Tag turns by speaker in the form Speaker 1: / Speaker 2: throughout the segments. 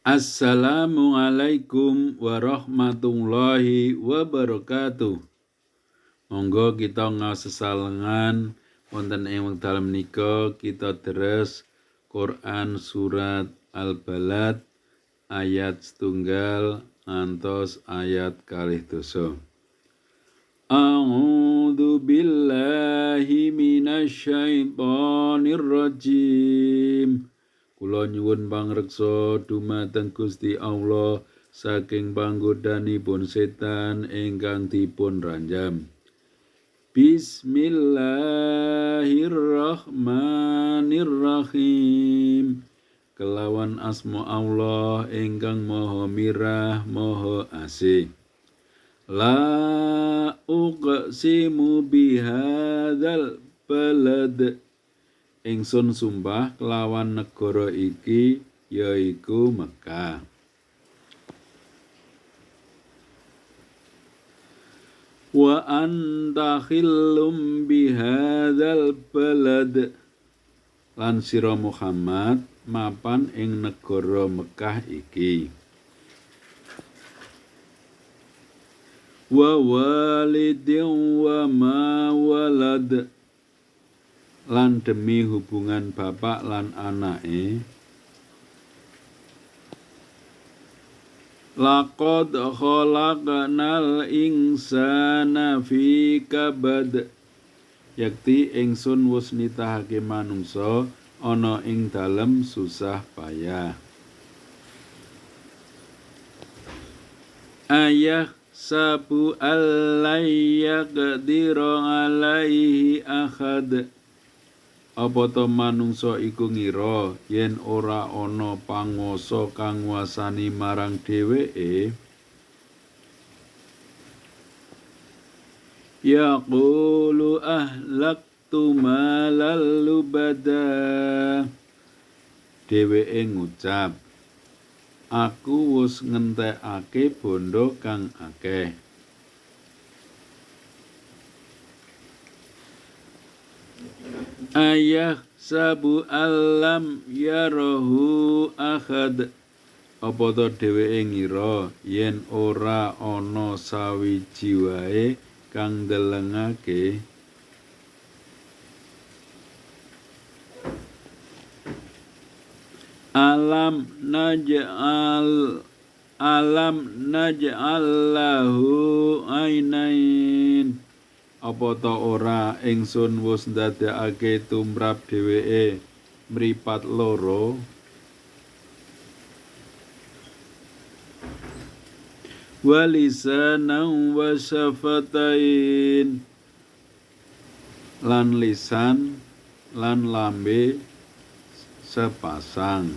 Speaker 1: Assalamualaikum warahmatullahi wabarakatuh. Monggo kita ngasesalengan wonten ing wekdal menika kita deres Quran surat Al-Balad ayat 1 ngantos ayat 2. A'udzu billahi minasyaitonir rajim. Kula nyuwun pangreksa dumateng Gusti Allah saking panggodanipun setan ingkang dipun ranjam. Bismillahirrahmanirrahim. Kelawan asma Allah ingkang Maha Mirah, Maha Asih. La uqsimu bihadzal balad. Ingsun sumpah kelawan negara iki yaiku Mekah. Wa anta khillum bihadzal balad. Lan sira Muhammad mapan ing negara Mekah iki. Wa walidin wa ma walad. Lan demi hubungan bapak lan anake. Laqad khalaqnal insana fi kabad. Yakti ingsun wus nitahake manungsa ana ing dalem susah payah. Ayah sabu allayaqdira alaihi ahad. Apa to manungsa iku ngira yen ora ana panguwasa kang nguasani marang dheweke? Yaqulu ahlaktu malal lubada. Dheweke ngucap, aku wis ngentekake bondo kang akeh. Ayah sabu alam yarahu ahad. Apa to dheweke ngira yen ora ana sawiji wae kang ndelengake? Alam naj'al lahu ainain. Apa ta ora ingsun wis ndadekake tumrap dheweke mripat loro? Walisanan wa syafatain. Lan lisan lan lambe sepasang.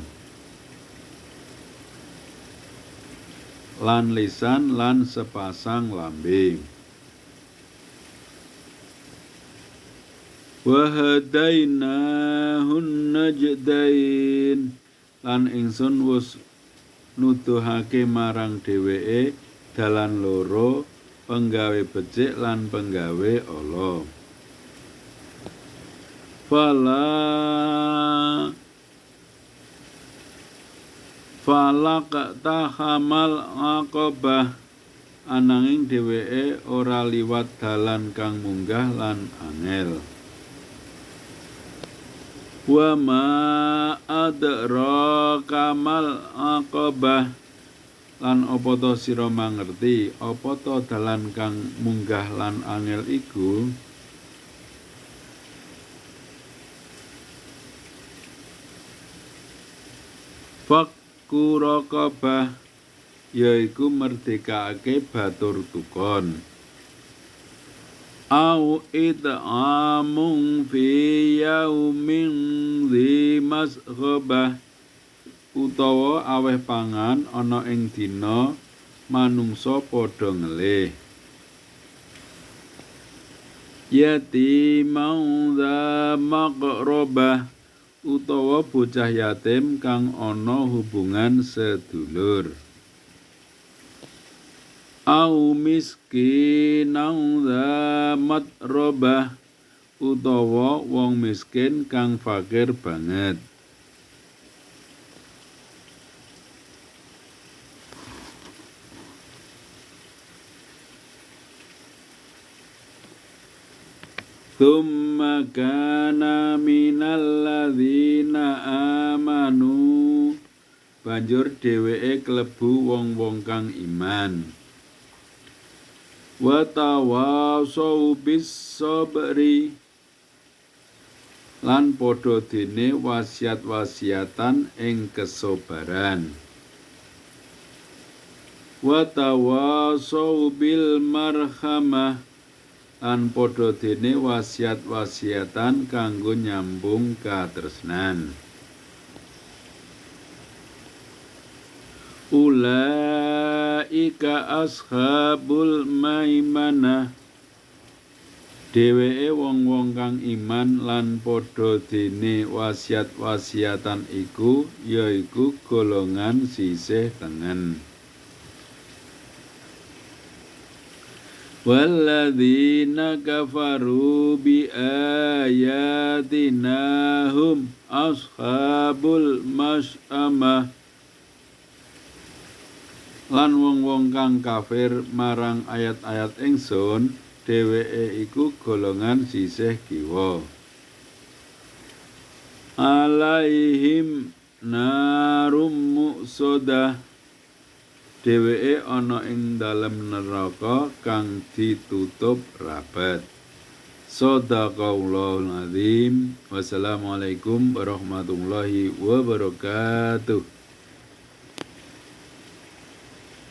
Speaker 1: Lan lisan lan sepasang lambe. Wa hadainahun najdain. Lan ingsun wis nuduhake marang dheweke dalan loro, penggawe becik lan penggawe ala. Falak tahamal aqabah. Ananging dheweke ora liwat dalan kang munggah lan angel. Wa ma adraka mal aqabah. Lan apa to sira mangerti apa to dalan kang munggah lan angel iku? Fakku raqabah, yaiku merdekake batur tukon. Au it'amun fi yaumin dzi masghabah. Utawa aweh pangan ana ing dina manungsa padha ngelih. Yatimau dza maqrabah. Utawa bocah yatim kang ana hubungan sedulur. Au miskinau dza matrabah. Utawa wong miskin kang fakir banget. Tsumma kana minal ladzina amanu banjur dheweke klebu wong-wong kang iman. Wa tawasau bis sabri lan padha dene wasiat-wasiatan ing kesabaran. Wa tawasau bil marhamah lan padha dene wasiat-wasiatan kanggo nyambung katresnan. Ulaika ashabul maimanah dheweke wong-wong kang iman lan padha dene wasiat-wasiatan iku yaiku golongan sisih tengen. Walladzina kafaru bi ayatina hum ashabul mas'amah lan wong-wong kang kafir marang ayat-ayat ingsun dheweke iku golongan sisih kiwa. Alaihim narum muqsadah dheweke ana ing dalem neraka kang ditutup rabat. Shadaqallahul azim. Wassalamualaikum warahmatullahi wabarakatuh.